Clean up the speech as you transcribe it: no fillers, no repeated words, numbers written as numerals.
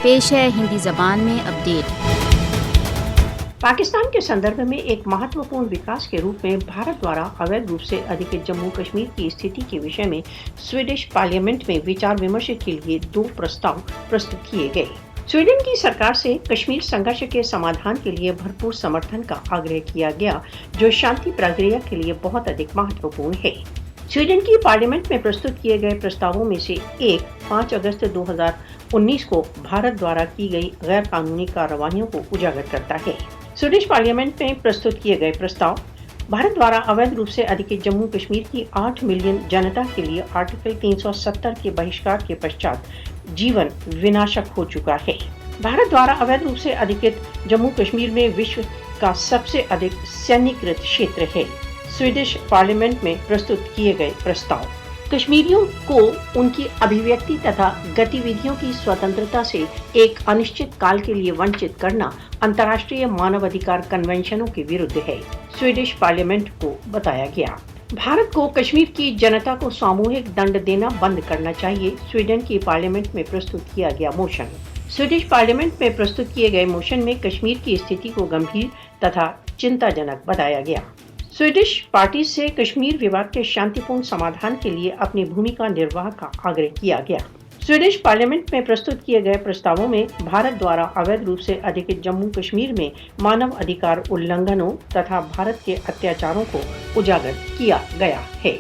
पेश है हिंदी जबान में अपडेट। पाकिस्तान के संदर्भ में एक महत्वपूर्ण विकास के रूप में भारत द्वारा अवैध रूप से अधिकृत जम्मू कश्मीर की स्थिति के विषय में स्वीडिश पार्लियामेंट में विचार विमर्श के लिए 2 प्रस्ताव प्रस्तुत किए गए। स्वीडन की सरकार से कश्मीर संघर्ष के समाधान के लिए भरपूर समर्थन का आग्रह किया गया, जो शांति प्रक्रिया के लिए बहुत अधिक महत्वपूर्ण है। स्वीडन की पार्लियामेंट में प्रस्तुत किए गए प्रस्तावों में से एक 5 अगस्त 2019 को भारत द्वारा की गई गैर कानूनी कार्रवाइयों को उजागर करता है। स्वीडिश पार्लियामेंट में प्रस्तुत किए गए प्रस्ताव भारत द्वारा अवैध रूप से अधिकृत जम्मू कश्मीर की 8 मिलियन जनता के लिए आर्टिकल 370 के बहिष्कार के पश्चात जीवन विनाशक हो चुका है। भारत द्वारा अवैध रूप से अधिकृत जम्मू कश्मीर में विश्व का सबसे अधिक सैन्यीकृत क्षेत्र है। स्वीडिश पार्लियामेंट में प्रस्तुत किए गए प्रस्ताव कश्मीरियों को उनकी अभिव्यक्ति तथा गतिविधियों की स्वतंत्रता से एक अनिश्चित काल के लिए वंचित करना अंतर्राष्ट्रीय मानवाधिकार कन्वेंशनों के विरुद्ध है। स्वीडिश पार्लियामेंट को बताया गया, भारत को कश्मीर की जनता को सामूहिक दंड देना बंद करना चाहिए। स्वीडन की पार्लियामेंट में प्रस्तुत किया गया मोशन। स्वीडिश पार्लियामेंट में प्रस्तुत किए गए मोशन में कश्मीर की स्थिति को गंभीर तथा चिंताजनक बताया गया। स्वीडिश पार्टी से कश्मीर विवाद के शांतिपूर्ण समाधान के लिए अपनी भूमिका निर्वाह का आग्रह किया गया। स्वीडिश पार्लियामेंट में प्रस्तुत किए गए प्रस्तावों में भारत द्वारा अवैध रूप से अधिकृत जम्मू कश्मीर में मानव अधिकार उल्लंघनों तथा भारत के अत्याचारों को उजागर किया गया है।